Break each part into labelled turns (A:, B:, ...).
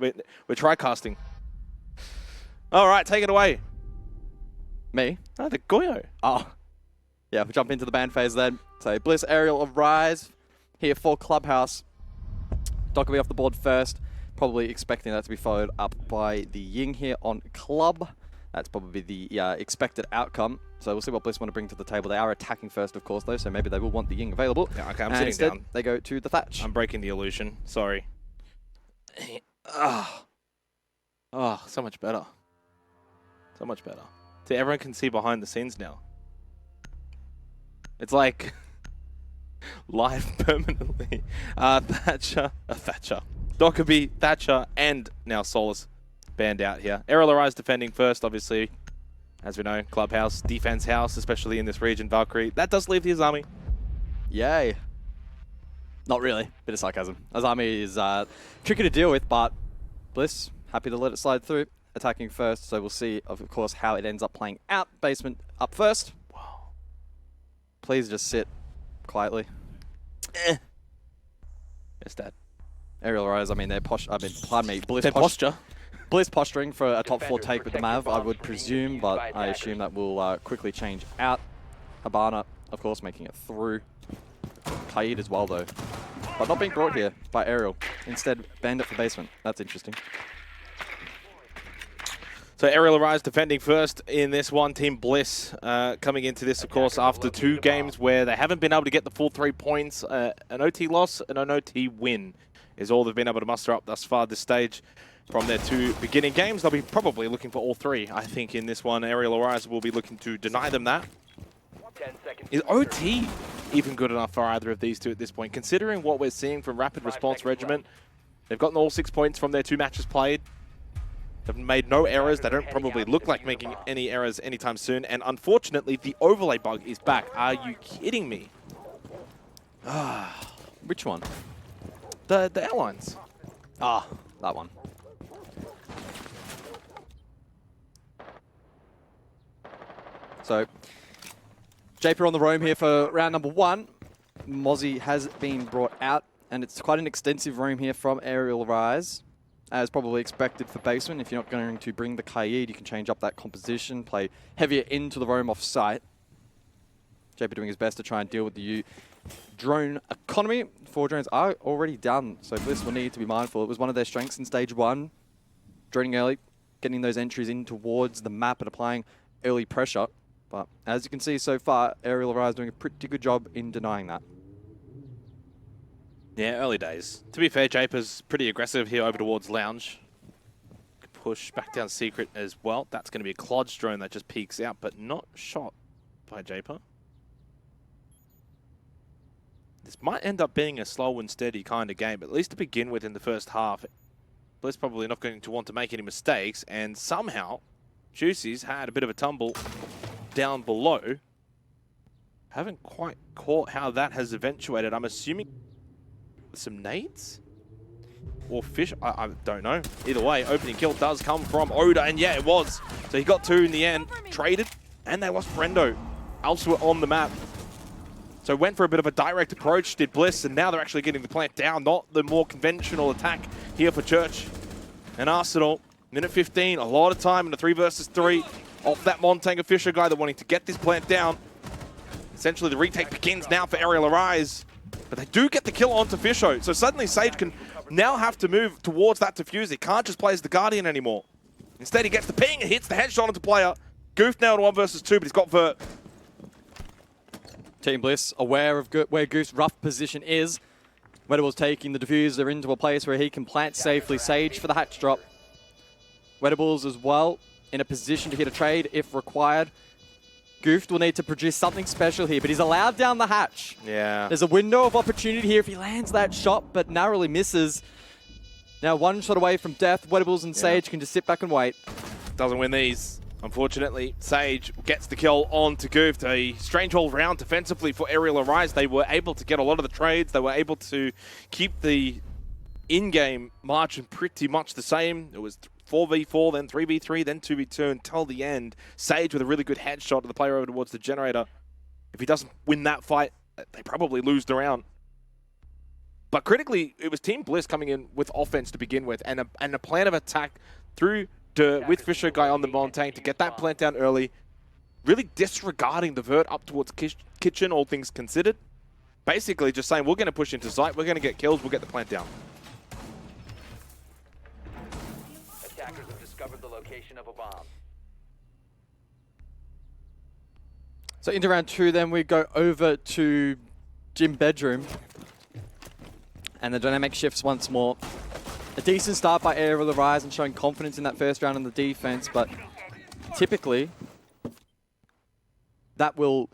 A: We're tri-casting. All right, take it away.
B: Me?
A: Oh, the Goyo.
B: Oh. Yeah, we'll jump into the ban phase then. So Bliss, Arial of Rise here for Clubhouse. Doc will be off the board first. Probably expecting that to be followed up by the Ying here on Club. That's probably the expected outcome. So we'll see what Bliss want to bring to the table. They are attacking first, of course, though, so maybe they will want the Ying available.
A: Yeah, okay, I'm
B: and
A: sitting
B: instead,
A: down.
B: They go to the Thatch.
A: I'm breaking the illusion. Sorry. Oh, so much better. So much better. See, everyone can see behind the scenes now. It's like live permanently. Thatcher. Dockerby, Thatcher, and now Solus banned out here. Arial Arise defending first, obviously. As we know, Clubhouse, defense house, especially in this region, Valkyrie. That does leave his army.
B: Yay. Not really. Bit of sarcasm. Azami is tricky to deal with, but Bliss, happy to let it slide through. Attacking first, so we'll see, of course, how it ends up playing out. Basement up first.
A: Wow.
B: Please just sit quietly.
A: Yes, Dad.
B: Arial Rise, I mean, pardon me, Bliss
A: Their posture.
B: Bliss posturing for a top 4 take with the Mav, I would presume, but I assume that will quickly change out. Habana, of course, making it through. Kaid as well, though. But not being brought here by Arial. Instead, Bandit for basement. That's interesting.
A: So Arial Arise defending first in this one. Team Bliss coming into this, of course, after 2 games where they haven't been able to get the full 3 points. An OT loss and an OT win is all they've been able to muster up thus far this stage. From their 2 beginning games, they'll be probably looking for all 3. I think in this one, Arial Arise will be looking to deny them that.
C: 10 seconds.
A: Is OT even good enough for either of these 2 at this point? Considering what we're seeing from Rapid Response Regiment, they've gotten all 6 points from their 2 matches played. They've made no errors. They don't probably look like making any errors anytime soon. And unfortunately, the overlay bug is back. Are you kidding me?
B: Which one?
A: The airlines.
B: Ah, that one. So, Japer on the roam here for round number 1. Mozzie has been brought out, and it's quite an extensive roam here from Arial Rise. As probably expected for basement, if you're not going to bring the Kaid, you can change up that composition, play heavier into the roam off site. Japer doing his best to try and deal with the drone economy. 4 drones are already done, so Bliss will need to be mindful. It was one of their strengths in stage 1, droning early, getting those entries in towards the map and applying early pressure. But as you can see so far, Arial Rise doing a pretty good job in denying that.
A: Yeah, early days. To be fair, Japer's pretty aggressive here over towards Lounge. Push back down Secret as well. That's going to be a Clodge drone that just peeks out, but not shot by Japer. This might end up being a slow and steady kind of game, but at least to begin with in the first half, Bliss probably not going to want to make any mistakes, and somehow Juicy's had a bit of a tumble down below. Haven't quite caught how that has eventuated. I'm assuming some nades? Or fish? I don't know. Either way, opening kill does come from Oda, and yeah, it was. So he got 2 in the end, traded, and they lost Brendo. Alps were on the map. So went for a bit of a direct approach, did Bliss, and now they're actually getting the plant down, not the more conventional attack here for Church and Arsenal. Minute 15, a lot of time in the 3 versus 3 off that Montanga Fisher guy. They're wanting to get this plant down. Essentially, the retake begins now for Arial Arise. But they do get the kill onto Fisho. So suddenly Sage can now have to move towards that diffuse. He can't just play as the Guardian anymore. Instead, he gets the ping and hits the headshot onto player. Goof now to 1 versus 2, but he's got Vert.
B: Team Bliss aware of where Goof's rough position is. Wedable's taking the diffuser into a place where he can plant safely. Sage for the hatch drop. Wedables as well in a position to hit a trade if required. Goof will need to produce something special here, but he's allowed down the hatch.
A: Yeah.
B: There's a window of opportunity here if he lands that shot, but narrowly misses. Now 1 shot away from death. Wedables and Sage can just sit back and wait.
A: Doesn't win these. Unfortunately, Sage gets the kill on to Goof. A strange all round defensively for Arial Arise. They were able to get a lot of the trades. They were able to keep the in-game margin pretty much the same. It was 4v4, then 3v3, then 2v2 until the end. Sage with a really good headshot to the player over towards the generator. If he doesn't win that fight, they probably lose the round. But critically, it was Team Bliss coming in with offense to begin with, and a plan of attack through Dirt with Fisher guy on the Montaigne to get that plant down early, really disregarding the vert up towards kitchen, all things considered. Basically just saying, we're going to push into site, we're going to get kills, we'll get the plant down.
C: Attackers have discovered the location of a bomb.
B: So into round 2, then we go over to Gym Bedroom. And the dynamic shifts once more. A decent start by Arial Rise and showing confidence in that first round on the defense, but typically that will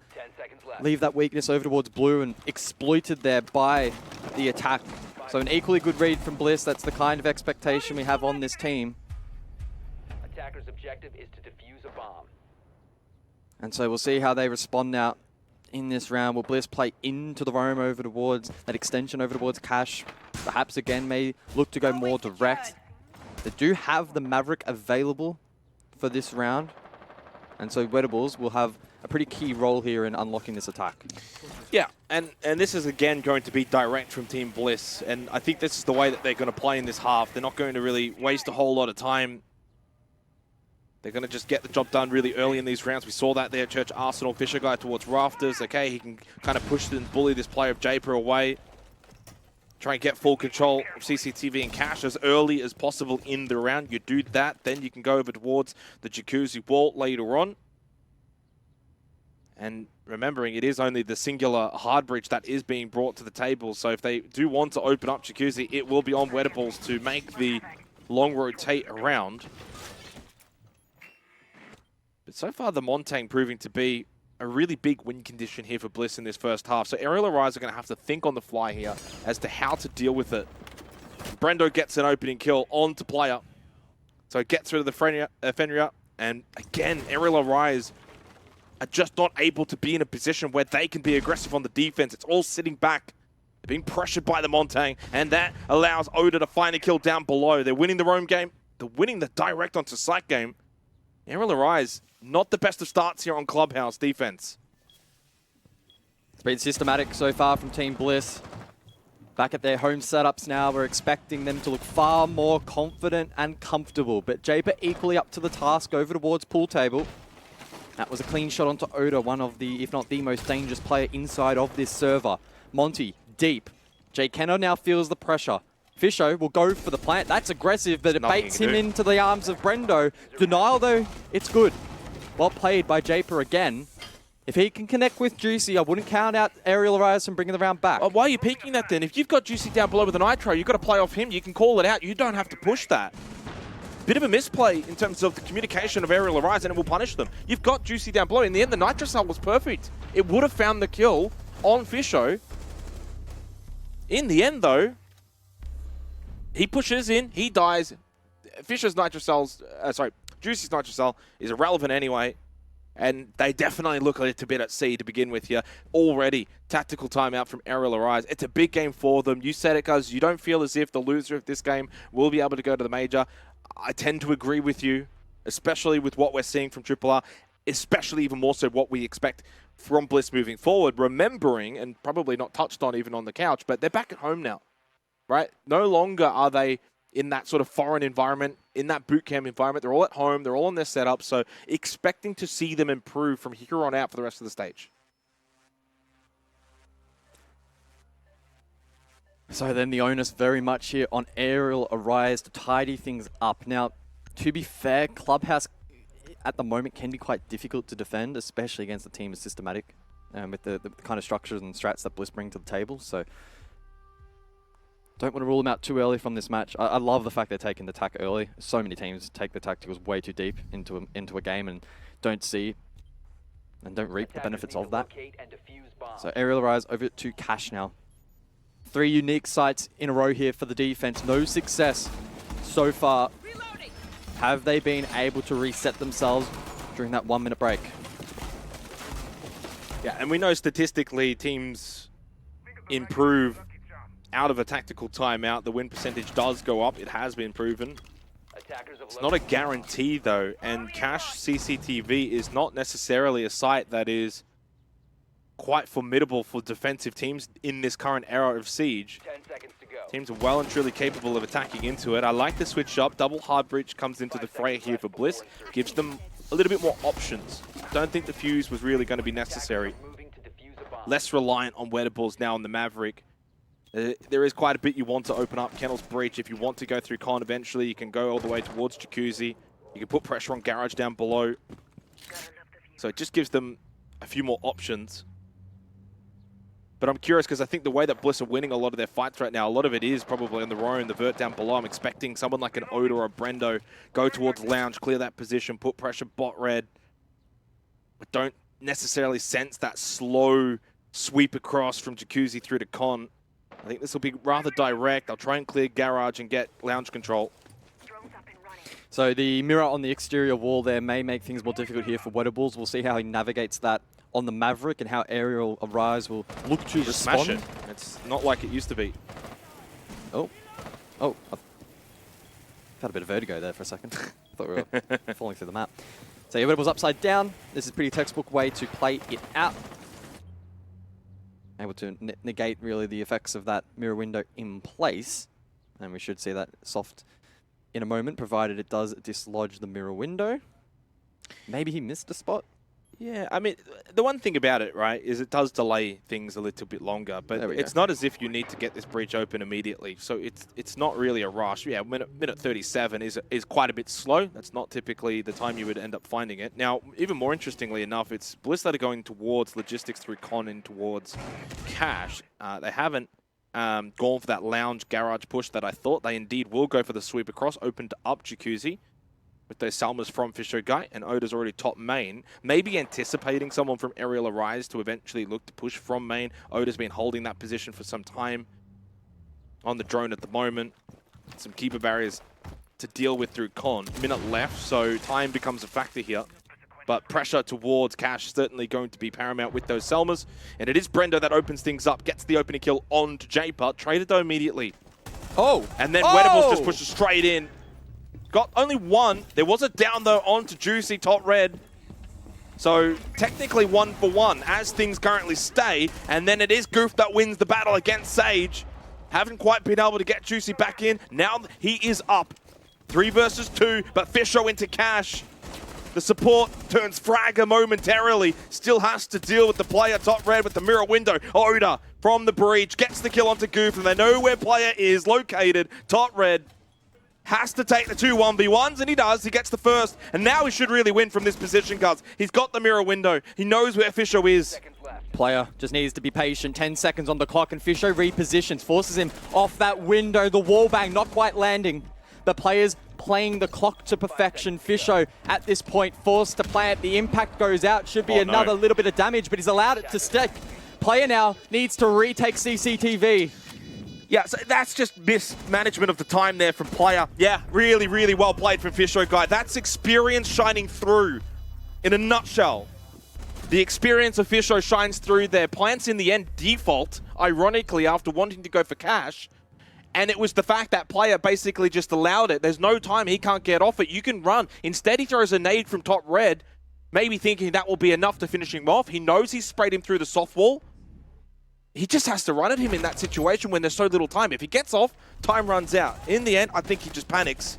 B: leave that weakness over towards Blue and exploited there by the attack. So an equally good read from Bliss. That's the kind of expectation we have on this team.
C: Attacker's objective is to defuse a bomb.
B: And so we'll see how they respond now in this round. Will Bliss play into the roam over towards that extension over towards Cash? Perhaps again may look to go more direct. They do have the Maverick available for this round. And so Wedables will have a pretty key role here in unlocking this attack.
A: Yeah, and this is again going to be direct from Team Bliss. And I think this is the way that they're going to play in this half. They're not going to really waste a whole lot of time. They're going to just get the job done really early in these rounds. We saw that there, Church Arsenal, Fisher guy towards Rafters. Okay, he can kind of push and bully this player of Japer away. Try and get full control of CCTV and Cash as early as possible in the round. You do that, then you can go over towards the Jacuzzi wall later on. And remembering, it is only the singular hard breach that is being brought to the table. So if they do want to open up Jacuzzi, it will be on Wedables to make the long rotate around. But so far, the Montaigne proving to be a really big win condition here for Bliss in this first half. So Arial Rise are going to have to think on the fly here as to how to deal with it. Brendo gets an opening kill onto player. So it gets rid of the Fenrir. And again, Arial Rise are just not able to be in a position where they can be aggressive on the defense. It's all sitting back. They're being pressured by the Montaigne. And that allows Oda to find a kill down below. They're winning the roam game. They're winning the direct onto site game. Arial Rise, not the best of starts here on Clubhouse defense.
B: It's been systematic so far from Team Bliss. Back at their home setups now, we're expecting them to look far more confident and comfortable. But Japer equally up to the task over towards pool table. That was a clean shot onto Oda, one of the, if not the most dangerous player inside of this server. Monty, deep. Jay Kenner now feels the pressure. Fisho will go for the plant. That's aggressive, but it baits him into the arms of Brendo. Denial, though, it's good. Well played by Japer again. If he can connect with Juicy, I wouldn't count out Arial Rise from bringing the round back.
A: Why are you peeking that then? If you've got Juicy down below with a Nitro, you've got to play off him. You can call it out. You don't have to push that. Bit of a misplay in terms of the communication of Arial Rise, and it will punish them. You've got Juicy down below. In the end, the Nitro cell was perfect. It would have found the kill on Fisho. In the end, though, he pushes in, he dies. Fisher's Nitro cells, Juicy's Nitro cell is irrelevant anyway. And they definitely look a little bit at sea to begin with here. Already, tactical timeout from Arial Rise. It's a big game for them. You said it, guys. You don't feel as if the loser of this game will be able to go to the major. I tend to agree with you, especially with what we're seeing from Triple R, especially even more so what we expect from Bliss moving forward. Remembering, and probably not touched on even on the couch, but they're back at home now, right? No longer are they in that sort of foreign environment, in that boot camp environment. They're all at home. They're all on their setup. So expecting to see them improve from here on out for the rest of the stage.
B: So then the onus very much here on Arial Rise to tidy things up. Now, to be fair, Clubhouse at the moment can be quite difficult to defend, especially against a team as systematic with the kind of structures and strats that Bliss bring to the table. So don't want to rule them out too early from this match. I love the fact they're taking the attack early. So many teams take the tacticals way too deep into a game and don't see and don't reap the benefits of that. So Arial Rise over to Cash now. 3 unique sites in a row here for the defense. No success so far. Have they been able to reset themselves during that 1-minute break?
A: Yeah, and we know statistically teams improve out of a tactical timeout. The win percentage does go up. It has been proven. It's not a guarantee, though, and Cash CCTV is not necessarily a site that is quite formidable for defensive teams in this current era of Siege.
C: 10 seconds
A: Teams are well and truly capable of attacking into it. I like the switch up. Double hard breach comes into the fray here for Bliss. Gives them a little bit more options. Don't think the fuse was really going to be necessary. Less reliant on wettables now on the Maverick. There is quite a bit you want to open up Kennel's breach. If you want to go through Con eventually, you can go all the way towards Jacuzzi. You can put pressure on Garage down below. So it just gives them a few more options. But I'm curious because I think the way that Bliss are winning a lot of their fights right now, a lot of it is probably on the roam, the vert down below. I'm expecting someone like an Oda or a Brendo go towards Lounge, clear that position, put pressure, bot red. But don't necessarily sense that slow sweep across from Jacuzzi through to Con. I think this will be rather direct. I'll try and clear Garage and get Lounge control.
B: So the mirror on the exterior wall there may make things more difficult here for wettables. We'll see how he navigates that on the Maverick and how Arial Arise will look to respond.
A: Smash it. It's not like it used to be.
B: Oh, I've had a bit of vertigo there for a second. I thought we were falling through the map. So your wettables upside down. This is a pretty textbook way to play it out. Able to negate really the effects of that mirror window in place. And we should see that soft in a moment, provided it does dislodge the mirror window. Maybe he missed a spot.
A: Yeah, I mean, the one thing about it, right, is it does delay things a little bit longer, but it's not as if you need to get this breach open immediately. So it's not really a rush. Yeah, minute 37 is quite a bit slow. That's not typically the time you would end up finding it. Now, even more interestingly enough, it's Bliss that are going towards logistics through Con and towards Cash. They haven't gone for that Lounge Garage push that I thought. They indeed will go for the sweep across, opened up Jacuzzi with those Salmas from Fisher Guy, and Oda's already top main. Maybe anticipating someone from Arial Arise to eventually look to push from main. Oda's been holding that position for some time on the drone at the moment. Some keeper barriers to deal with through Con. Minute left, so time becomes a factor here. But pressure towards Cash certainly going to be paramount with those Selmas. And it is Brendo that opens things up, gets the opening kill onto Japer. Traded though immediately.
B: Oh!
A: And then Wettables just pushes straight in. Got only one. There was a down though onto Juicy, top red. So technically 1 for 1 as things currently stay. And then it is Goof that wins the battle against Sage. Haven't quite been able to get Juicy back in. Now he is up. 3 versus 2, but Fisho into Cash. The support turns Fragger momentarily. Still has to deal with the player top red with the mirror window. Oda from the breach gets the kill onto Goof, and they know where player is located. Top red has to take the 2 1v1s, and he does. He gets the first, and now he should really win from this position, guys. He's got the mirror window. He knows where Fisho is.
B: Player just needs to be patient. 10 seconds on the clock, and Fisho repositions, forces him off that window. The wall bang not quite landing. The players playing the clock to perfection. Fisho at this point forced to play it. The impact goes out. Should be another little bit of damage, but he's allowed it to stick. Player now needs to retake CCTV.
A: Yeah, so that's just mismanagement of the time there from player. Yeah, really, really well played from Fisho Guy. That's experience shining through in a nutshell. The experience of Fisho shines through there. Plants in the end default, ironically, after wanting to go for Cash. And it was the fact that player basically just allowed it. There's no time. He can't get off it. You can run. Instead, he throws a nade from top red, maybe thinking that will be enough to finish him off. He knows he's sprayed him through the soft wall. He just has to run at him in that situation when there's so little time. If he gets off, time runs out. In the end, I think he just panics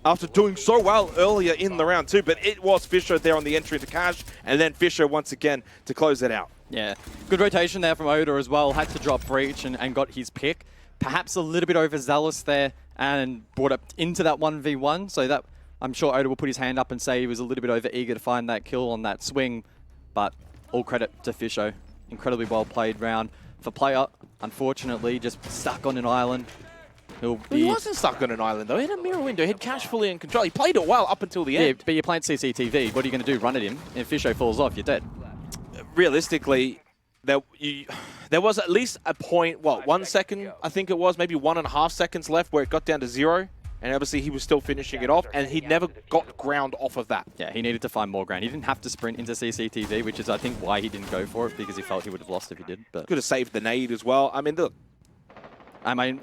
A: after doing so well earlier in the round too. But it was Fisher there on the entry to Cash, and then Fisher once again to close it out.
B: Yeah, good rotation there from Oda as well. Had to drop Breach and got his pick. Perhaps a little bit overzealous there and brought up into that 1v1. So that I'm sure Oda will put his hand up and say he was a little bit over eager to find that kill on that swing. But all credit to Fisho. Incredibly well played round for player. Unfortunately, just stuck on an island.
A: He wasn't stuck on an island though. He had a mirror window. He had Cash fully in control. He played it well up until the end.
B: Yeah, but you're playing CCTV. What are you going to do? Run at him? If Fisho falls off, you're dead.
A: Realistically, there was at least a point, 1 second, I think it was, maybe 1.5 seconds left where it got down to 0. And obviously he was still finishing it off, and he never got ground off of that.
B: Yeah, he needed to find more ground. He didn't have to sprint into CCTV, which is, I think, why he didn't go for it, because he felt he would have lost if he did. But
A: could have saved the nade as well. I mean, look.
B: I mean,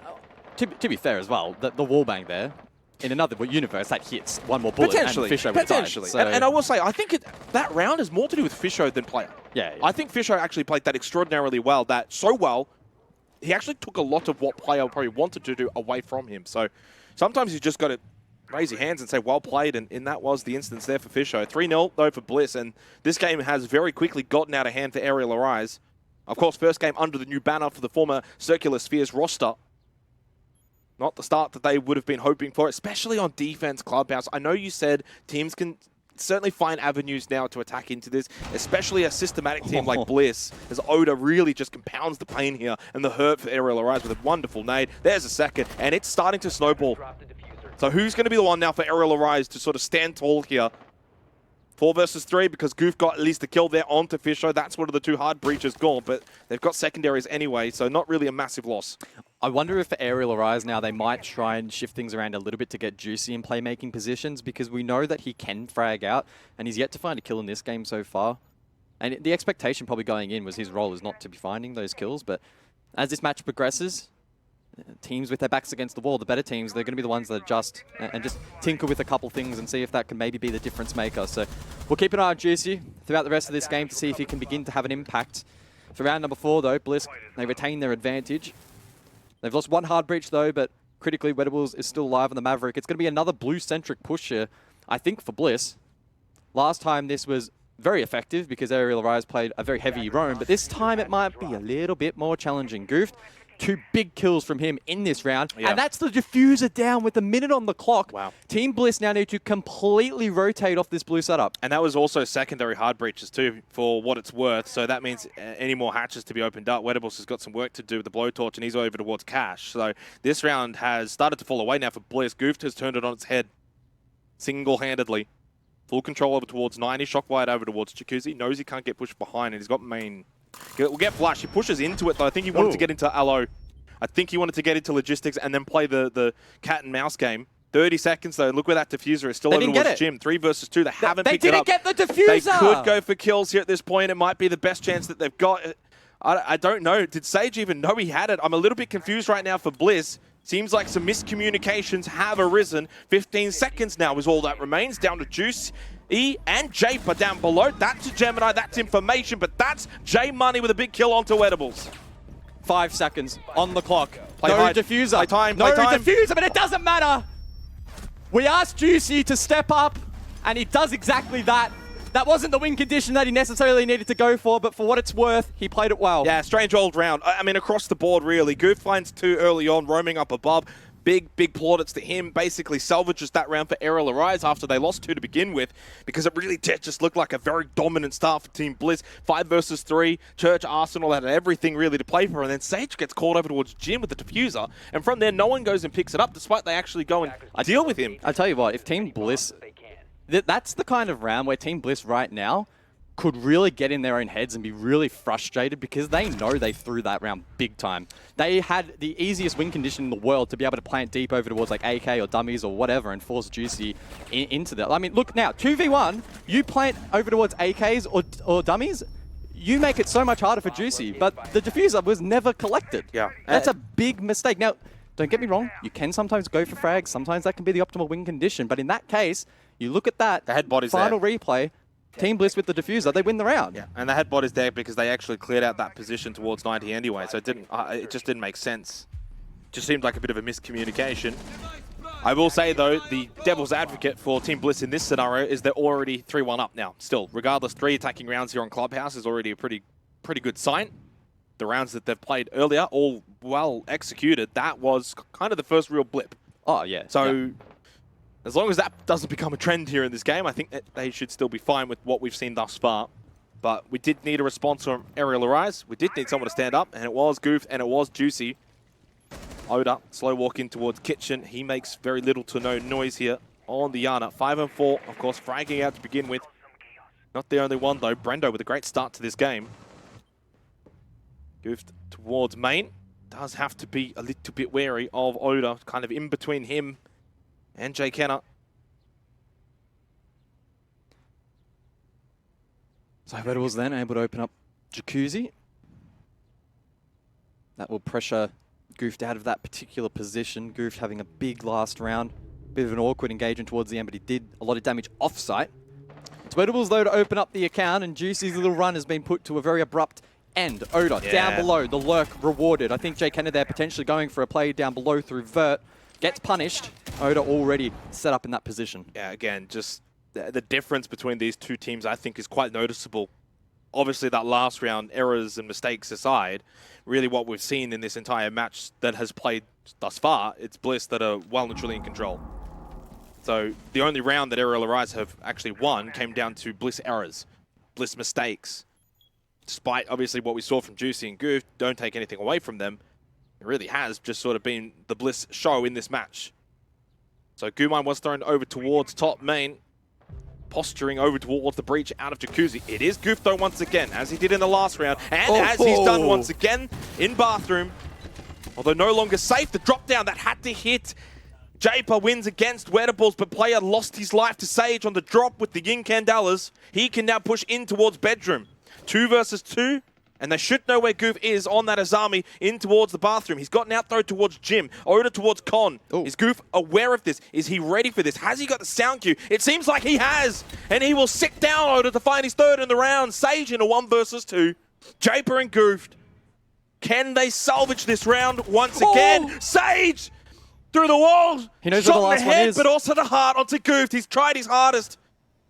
B: to be fair as well, the wallbang there, in another universe, that hits one more bullet and Fisho would have died. So.
A: And I will say, I think that round is more to do with Fisho than player.
B: Yeah.
A: I think Fisho actually played that extraordinarily well, so well, he actually took a lot of what player probably wanted to do away from him. So sometimes you just got to raise your hands and say, well played, and that was the instance there for Fisho. 3-0, though, for Bliss, and this game has very quickly gotten out of hand for Arial Arise. Of course, first game under the new banner for the former Circular Spheres roster. Not the start that they would have been hoping for, especially on defense, Clubhouse. I know you said teams can certainly find avenues now to attack into this, especially a systematic team like Bliss, as Oda really just compounds the pain here and the hurt for Arial Arise with a wonderful nade. There's a second, and it's starting to snowball. So who's going to be the one now for Arial Arise to sort of stand tall here? 4 versus 3, because Goof got at least a kill there onto Fisho. That's one of the 2 hard breaches gone, but they've got secondaries anyway, so not really a massive loss.
B: I wonder if for Arial Arise now they might try and shift things around a little bit to get Juicy in playmaking positions, because we know that he can frag out, and he's yet to find a kill in this game so far. And the expectation probably going in was his role is not to be finding those kills, but as this match progresses, teams with their backs against the wall, the better teams, they're going to be the ones that adjust and just tinker with a couple things and see if that can maybe be the difference maker. So we'll keep an eye on Juicy throughout the rest of this game to see if he can begin to have an impact. For round number 4, though, Bliss, they retain their advantage. They've lost 1 hard breach, though, but critically, Wedables is still alive on the Maverick. It's going to be another blue-centric push here, I think, for Bliss. Last time this was very effective because Arial Arise played a very heavy roam, but this time it might be a little bit more challenging. Goof, 2 big kills from him in this round, and that's the diffuser down with a minute on the clock.
A: Wow. Team
B: Team Bliss now need to completely rotate off this blue setup.
A: And that was also secondary hard breaches too, for what it's worth. So that means any more hatches to be opened up. Wedables has got some work to do with the blowtorch, and he's over towards Cash. So this round has started to fall away now for Bliss. Goof has turned it on its head single-handedly. Full control over towards 90, Shockwide over towards Jacuzzi. Knows he can't get pushed behind, and he's got main. We'll get Flash. He pushes into it, though. I think he wanted to get into Allo. I think he wanted to get into logistics and then play the cat and mouse game. 30 seconds, though. Look where that diffuser is. Still over towards Jim. 3 versus 2. They haven't picked it up.
B: They didn't get the diffuser!
A: They could go for kills here at this point. It might be the best chance that they've got. I don't know. Did Sage even know he had it? I'm a little bit confused right now for Bliss. Seems like some miscommunications have arisen. 15 seconds now is all that remains. Down to Juice. E and Japer down below. That's a Gemini, that's information, but that's J Money with a big kill onto Wedables.
B: 5 seconds on the clock.
A: Play
B: no
A: hard.
B: diffuser.
A: Play time.
B: No
A: Play time.
B: diffuser, but it doesn't matter. We asked Juicy to step up, and he does exactly that. That wasn't the win condition that he necessarily needed to go for, but for what it's worth, he played it well.
A: Yeah, strange old round. I mean, across the board, really. Goof finds 2 early on, roaming up above. Big plaudits to him. Basically salvages that round for Arial Arise after they lost 2 to begin with, because it really did just look like a very dominant start for Team Bliss. 5 versus 3. Church, Arsenal had everything really to play for, and then Sage gets called over towards Jin with the diffuser, and from there no one goes and picks it up, despite they actually go and deal with him.
B: I tell you what, if Team Bliss, that's the kind of round where Team Bliss right now could really get in their own heads and be really frustrated, because they know they threw that round big time. They had the easiest win condition in the world to be able to plant deep over towards like AK or dummies or whatever and force Juicy into that. I mean, look now, 2v1, you plant over towards AKs or dummies, you make it so much harder for Juicy, but the diffuser was never collected.
A: Yeah.
B: That's a big mistake. Now, don't get me wrong, you can sometimes go for frags, sometimes that can be the optimal win condition, but in that case, you look at that
A: The head body's
B: final
A: there.
B: replay, Team Bliss with the diffuser, they win the round.
A: Yeah, and the head bot is there because they actually cleared out that position towards 90 anyway, so it just didn't make sense. Just seemed like a bit of a miscommunication. I will say, though, the devil's advocate for Team Bliss in this scenario is they're already 3-1 up now. Still, regardless, 3 attacking rounds here on Clubhouse is already a pretty good sign. The rounds that they've played earlier, all well executed, that was kind of the first real blip.
B: Oh, yeah.
A: So,
B: yeah.
A: As long as that doesn't become a trend here in this game, I think that they should still be fine with what we've seen thus far. But we did need a response from Arial Arise. We did need someone to stand up, and it was Goof, and it was Juicy. Oda, slow walk in towards Kitchen. He makes very little to no noise here on the Yana. 5-4, of course, fragging out to begin with. Not the only one, though. Brendo with a great start to this game. Goof towards main. Does have to be a little bit wary of Oda, kind of in between him and Jay Kenner.
B: So Wedables then able to open up Jacuzzi. That will pressure Goofed out of that particular position. Goofed having a big last round. Bit of an awkward engagement towards the end, but he did a lot of damage off-site. It's Wedables though to open up the account, and Juicy's little run has been put to a very abrupt end. Oda down below, the lurk rewarded. I think Jay Kenner there potentially going for a play down below through Vert. Gets punished. Oda already set up in that position.
A: Yeah, again, just the difference between these two teams I think is quite noticeable. Obviously that last round, errors and mistakes aside, really what we've seen in this entire match that has played thus far, it's Bliss that are well and truly in control. So the only round that Arial Arise have actually won came down to Bliss errors, Bliss mistakes. Despite obviously what we saw from Juicy and Goof, don't take anything away from them. It really has just sort of been the Bliss show in this match. So Gumine was thrown over towards top main, posturing over towards the breach out of Jacuzzi. It is Goof though once again, as he did in the last round, and as he's done once again in Bathroom. Although no longer safe, the drop down that had to hit. Japer wins against Wettables, but player lost his life to Sage on the drop with the Yin Candelas. He can now push in towards Bedroom. 2 versus 2, and they should know where Goof is on that Azami in towards the Bathroom. He's gotten out though towards Jim, Oda towards Con. Ooh. Is Goof aware of this? Is he ready for this? Has he got the sound cue? It seems like he has, and he will sit down Oda to find his third in the round. Sage in a 1 versus 2. Japer and Goof. Can they salvage this round once again? Sage! Through the walls,
B: he knows
A: shot
B: where the last
A: in the head,
B: one is.
A: But also the heart onto Goof. He's tried his hardest.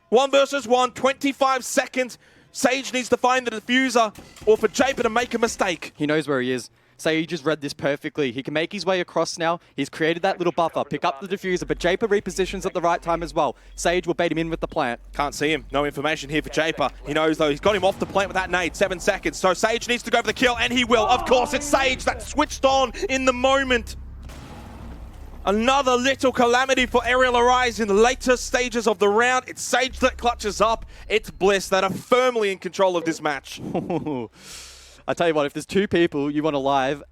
A: 1 versus 1, 25 seconds. Sage needs to find the diffuser, or for Japer to make a mistake.
B: He knows where he is. Sage just read this perfectly. He can make his way across now. He's created that little buffer, pick up the diffuser, but Japer repositions at the right time as well. Sage will bait him in with the plant.
A: Can't see him. No information here for Japer. He knows, though, he's got him off the plant with that nade. 7 seconds. So Sage needs to go for the kill, and he will. Of course, it's Sage that switched on in the moment. Another little calamity for Arial Arise in the later stages of the round. It's Sage that clutches up. It's Bliss that are firmly in control of this match.
B: I tell you what, if there's 2 people you want to live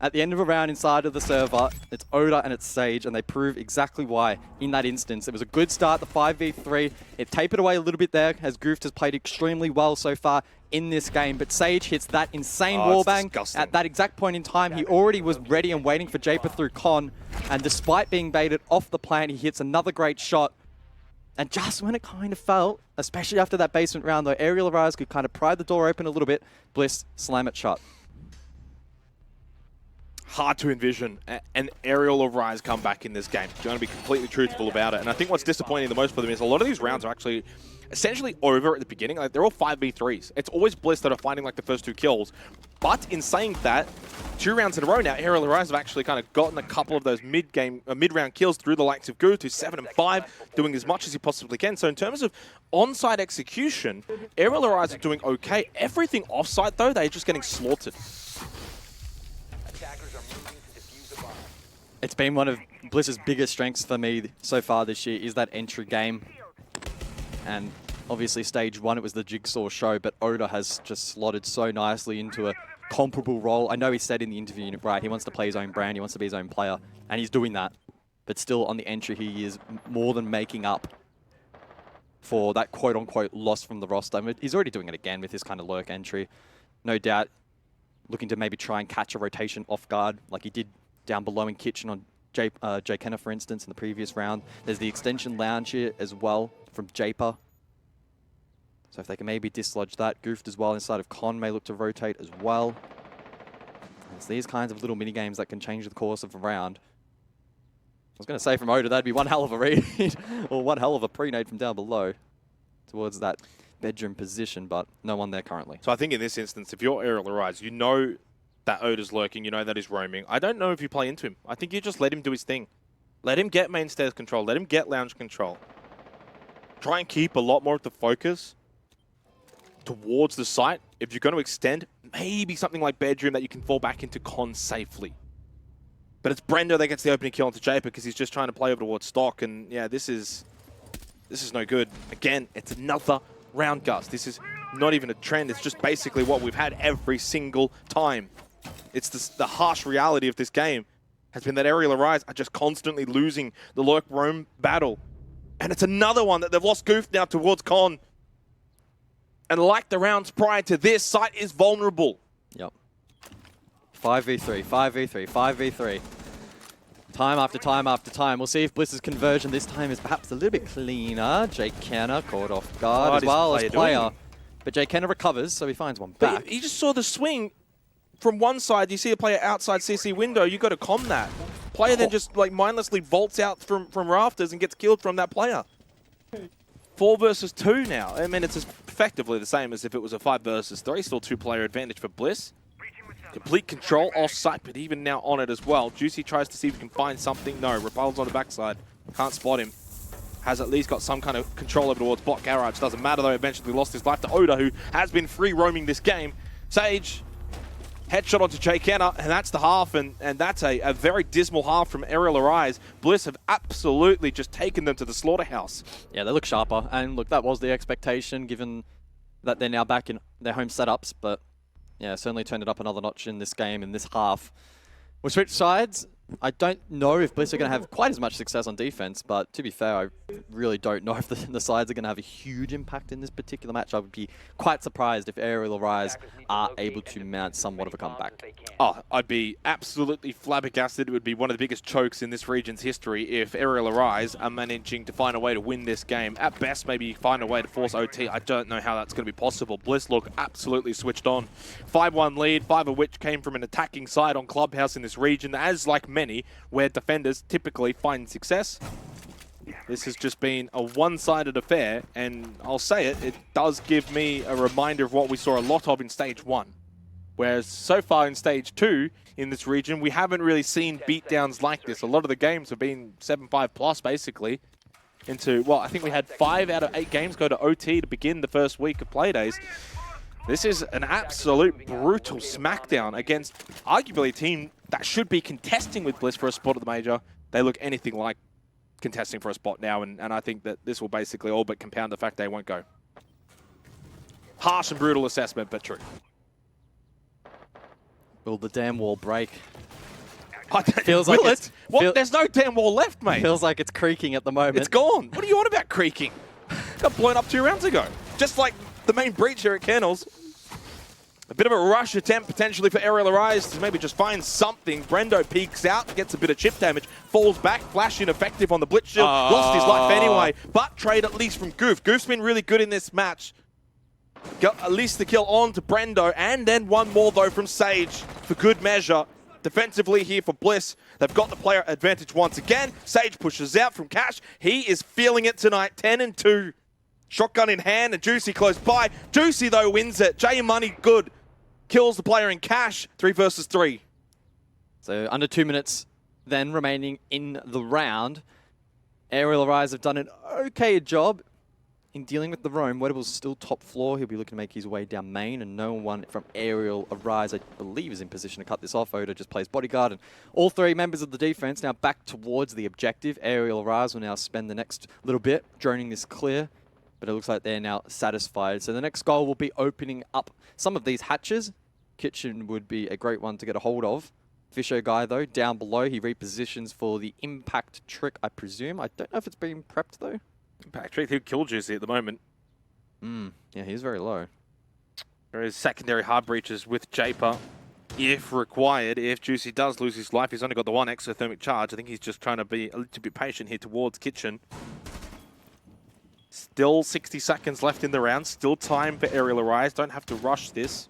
B: at the end of a round inside of the server, it's Oda and it's Sage, and they prove exactly why in that instance. It was a good start, the 5v3. It tapered away a little bit there, as Goof has played extremely well so far in this game, but Sage hits that insane wallbang at that exact point in time. He already was ready and waiting for Japer through Con, and despite being baited off the plant, he hits another great shot. And just when it kind of felt, especially after that basement round, though, Arial Arise could kind of pry the door open a little bit, Bliss slam it shut.
A: Hard to envision an Arial Arise comeback in this game. Do you want to be completely truthful about it? And I think what's disappointing the most for them is a lot of these rounds are actually essentially over at the beginning. Like, they're all 5v3s. It's always Bliss that are finding like the first 2 kills. But in saying that, 2 rounds in a row now, Arial Arise have actually kind of gotten a couple of those mid-round kills through the likes of Good, who's 7 and 5, doing as much as he possibly can. So in terms of on-site execution, Arial Arise are doing okay. Everything off-site, though, they're just getting slaughtered.
B: It's been one of Bliss's biggest strengths for me so far this year, is that entry game. And obviously stage 1, it was the jigsaw show, but Oda has just slotted so nicely into a comparable role. I know he said in the interview, right, he wants to play his own brand, he wants to be his own player, and he's doing that. But still on the entry, he is more than making up for that quote-unquote loss from the roster. I mean, he's already doing it again with his kind of lurk entry. No doubt looking to maybe try and catch a rotation off guard like he did down below in Kitchen on Jay Kenner, for instance, in the previous round. There's the extension lounge here as well from Japer. So if they can maybe dislodge that. Goofed as well inside of Con may look to rotate as well. It's these kinds of little mini games that can change the course of a round. I was going to say from Oda, that'd be one hell of a read, or one hell of a pre-nade from down below towards that bedroom position, but no one there currently.
A: So I think in this instance, if you're Arial Arise, you know that Oda's lurking, you know that he's roaming. I don't know if you play into him. I think you just let him do his thing. Let him get main stairs control. Let him get lounge control. Try and keep a lot more of the focus towards the site. If you're going to extend, maybe something like bedroom that you can fall back into Con safely. But it's Brendo that gets the opening kill onto Japer because he's just trying to play over towards stock. And yeah, this is no good. Again, it's another round, Gus. This is not even a trend. It's just basically what we've had every single time. It's the harsh reality of this game has been that Arial Arise are just constantly losing the lurk roam battle. And it's another one that they've lost Goof now towards Con. And like the rounds prior to this, site is vulnerable.
B: Yep. 5v3, 5v3, 5v3. Time after time after time. We'll see if Bliss's conversion this time is perhaps a little bit cleaner. Jake Kenner caught off guard as well as player. But Jay Kenner recovers, so he finds one
A: But
B: back.
A: you just saw the swing from one side. You see a player outside CC window. You got to com that. Player then just like mindlessly vaults out from rafters and gets killed from that player. 4 versus 2 now. I mean, it's effectively the same as if it was a 5 versus 3. Still 2-player advantage for Bliss. Complete control off-site, but even now on it as well. Juicy tries to see if he can find something. No, Repul's on the backside. Can't spot him. Has at least got some kind of control over towards bot garage. Doesn't matter though, eventually lost his life to Oda, who has been free roaming this game. Sage, headshot onto Jay Kenner, and that's the half, and that's a very dismal half from Arial Arise. Bliss have absolutely just taken them to the slaughterhouse.
B: Yeah, they look sharper, and look, that was the expectation given that they're now back in their home setups, but yeah, certainly turned it up another notch in this game, in this half. We'll switch sides. I don't know if Bliss are going to have quite as much success on defense, but to be fair, I really don't know if the sides are going to have a huge impact in this particular match. I would be quite surprised if Arial Arise are able to mount somewhat of a comeback.
A: Oh, I'd be absolutely flabbergasted. It would be one of the biggest chokes in this region's history if Arial Arise are managing to find a way to win this game. At best, maybe find a way to force OT. I don't know how that's going to be possible. Bliss look absolutely switched on. 5-1 lead, 5 of which came from an attacking side on Clubhouse in this region, as like many, where defenders typically find success. This has just been a one-sided affair, and I'll say it, it does give me a reminder of what we saw a lot of in Stage 1. Whereas so far in Stage 2 in this region, we haven't really seen beatdowns like this. A lot of the games have been 7-5 plus, basically. Into, well, I think we had 5 out of 8 games go to OT to begin the first week of Playdays. This is an absolute brutal smackdown against arguably a team that should be contesting with Bliss for a spot at the major. They look anything like contesting for a spot now, and I think that this will basically all but compound the fact they won't go. Harsh and brutal assessment, but true.
B: Will the damn wall break?
A: Feels like it. What? There's no damn wall left, mate.
B: Feels like it's creaking at the moment.
A: It's gone. What are you on about creaking? Got blown up 2 rounds ago. Just like the main breach here at Kennels. A bit of a rush attempt potentially for Arial Arise to maybe just find something. Brendo peeks out, gets a bit of chip damage, falls back, flash ineffective on the Blitz shield, lost his life anyway, but trade at least from Goof. Goof's been really good in this match. Got at least the kill on to Brendo, and then one more though from Sage for good measure. Defensively here for Bliss, they've got the player advantage once again. Sage pushes out from Cash. He is feeling it tonight, 10-2. Shotgun in hand and Juicy close by. Juicy though wins it. J Money good. Kills the player in Cash, 3 versus 3.
B: So under 2 minutes then remaining in the round. Arial Arise have done an okay job in dealing with the roam. Weddable's still top floor. He'll be looking to make his way down main, and no one from Arial Arise, I believe, is in position to cut this off. Oda just plays bodyguard, and all 3 members of the defense now back towards the objective. Arial Arise will now spend the next little bit droning this clear, but it looks like they're now satisfied. So the next goal will be opening up some of these hatches. Kitchen would be a great one to get a hold of. Fisher guy, though, down below. He repositions for the impact trick, I presume. I don't know if it's been prepped, though.
A: Impact trick, who killed Juicy at the moment?
B: Yeah, he's very low.
A: There is secondary hard breaches with Japer, if required. If Juicy does lose his life, he's only got the 1 exothermic charge. I think he's just trying to be a little bit patient here towards Kitchen. Still 60 seconds left in the round. Still time for Arial Arise. Don't have to rush this.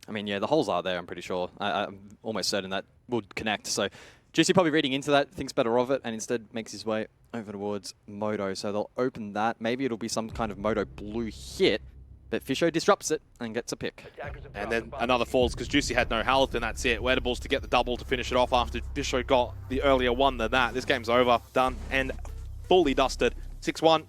B: I mean, yeah, the holes are there, I'm pretty sure. I'm almost certain that would connect. So Juicy probably reading into that, thinks better of it, and instead makes his way over towards Moto. So they'll open that. Maybe it'll be some kind of Moto blue hit, but Fisho disrupts it and gets a pick.
A: And then another falls because Juicy had no health, and that's it. Wedables to get the double to finish it off after Fisho got the earlier one than that. This game's over, done, and fully dusted. 6-1,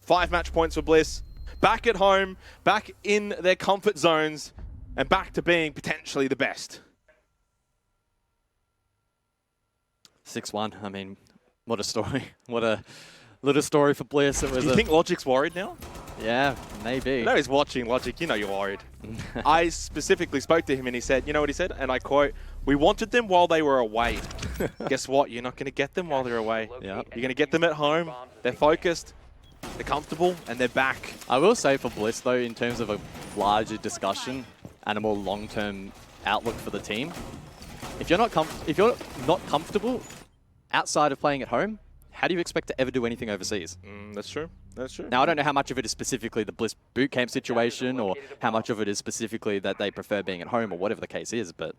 A: 5 match points for Bliss. Back at home, back in their comfort zones, and back to being potentially the best.
B: 6-1. I mean, what a story. What a little story for Bliss. It was.
A: Do you think Logic's worried now?
B: Yeah, maybe.
A: I know he's watching Logic. You know you're worried. I specifically spoke to him and he said, you know what he said? And I quote, "We wanted them while they were away." Guess what? You're not going to get them while they're away.
B: Yep.
A: You're going to get them at home. They're focused, they're comfortable, and they're back.
B: I will say for Bliss, though, in terms of a larger discussion and a more long-term outlook for the team, if you're not comfortable outside of playing at home, how do you expect to ever do anything overseas?
A: That's true. That's true.
B: Now, I don't know how much of it is specifically the Bliss bootcamp situation or how much of it is specifically that they prefer being at home or whatever the case is, but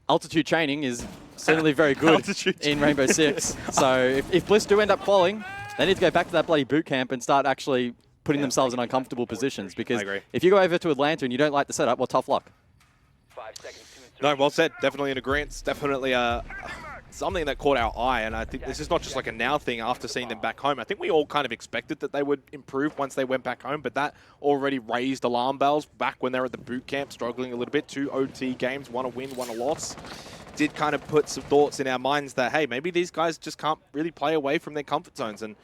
B: altitude training is certainly very good in Rainbow Six. So if Bliss do end up qualling, they need to go back to that bloody bootcamp and start actually putting themselves in uncomfortable positions, because if you go over to Atlanta and you don't like the setup, well, tough luck.
C: 5 seconds to insertion.
A: No, well said. Definitely in agreement. Definitely something that caught our eye, and I think this is not just like a now thing after seeing them back home. I think we all kind of expected that they would improve once they went back home, but that already raised alarm bells back when they were at the boot camp, struggling a little bit. 2 OT games, 1 a win, 1 a loss. Did kind of put some thoughts in our minds that, hey, maybe these guys just can't really play away from their comfort zones, and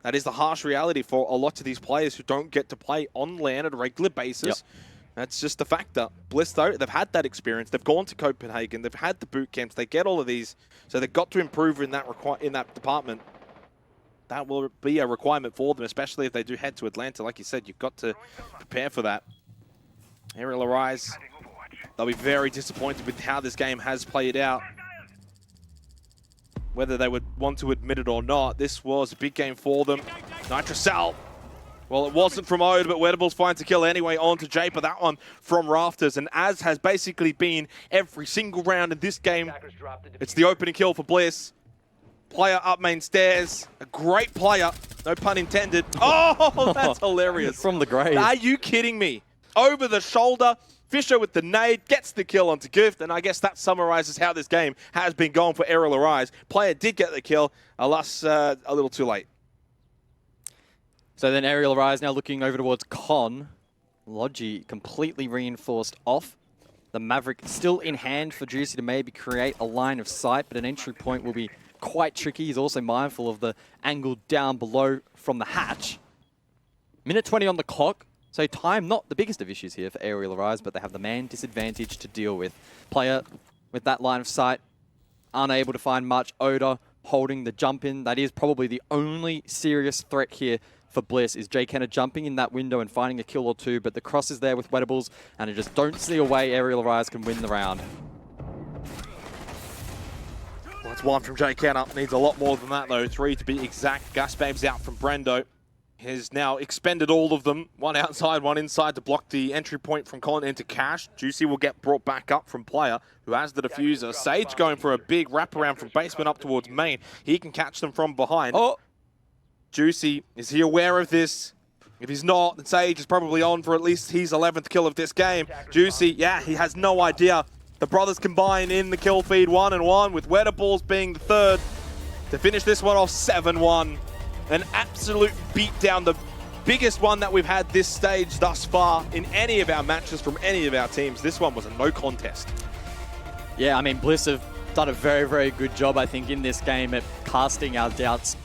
A: that is the harsh reality for a lot of these players who don't get to play on LAN at a regular basis.
B: Yep.
A: That's just the factor. Bliss, though, they've had that experience. They've gone to Copenhagen. They've had the boot camps. They get all of these. So they've got to improve in that department. That will be a requirement for them, especially if they do head to Atlanta. Like you said, you've got to prepare for that. Arial Arise, they'll be very disappointed with how this game has played out. Whether they would want to admit it or not, this was a big game for them. Nitrocell. Well, it wasn't from Ode, but Wedables finds a kill anyway on to Japer. That one from Rafters. And as has basically been every single round in this game, it's the opening kill for Bliss. Player up main stairs. A great player. No pun intended. Oh, that's hilarious.
B: From the grave.
A: Are you kidding me? Over the shoulder. Fisher with the nade gets the kill onto Gift, and I guess that summarizes how this game has been going for Arial Arise. Player did get the kill, alas, a little too late.
B: So then Arial Arise now looking over towards Con. Logi completely reinforced off. The Maverick still in hand for Juicy to maybe create a line of sight, but an entry point will be quite tricky. He's also mindful of the angle down below from the hatch. Minute 20 on the clock. So time, not the biggest of issues here for Arial Arise, but they have the man disadvantage to deal with. Player with that line of sight, unable to find much. Oda holding the jump in. That is probably the only serious threat here for Bliss, is Jay Kenner jumping in that window and finding a kill or two, but the cross is there with Wedables, and I just don't see a way Arial Arise can win the round.
A: Well, that's 1 from Jay Kenner. Needs a lot more than that, though. 3 to be exact. Gasbabe's out from Brendo. Has now expended all of them. 1 outside, 1 inside to block the entry point from Colin into Cash. Juicy will get brought back up from Player, who has the diffuser. Sage going for a big wraparound from basement up towards main. He can catch them from behind.
B: Oh!
A: Juicy, is he aware of this? If he's not, then Sage is probably on for at least his 11th kill of this game. Juicy, yeah, he has no idea. The brothers combine in the kill feed 1-1, with Wedables being the 3rd to finish this one off 7-1. An absolute beatdown, the biggest one that we've had this stage thus far in any of our matches from any of our teams. This one was a no contest.
B: Yeah, I mean, Bliss have done a very, very good job, I think, in this game at casting our doubts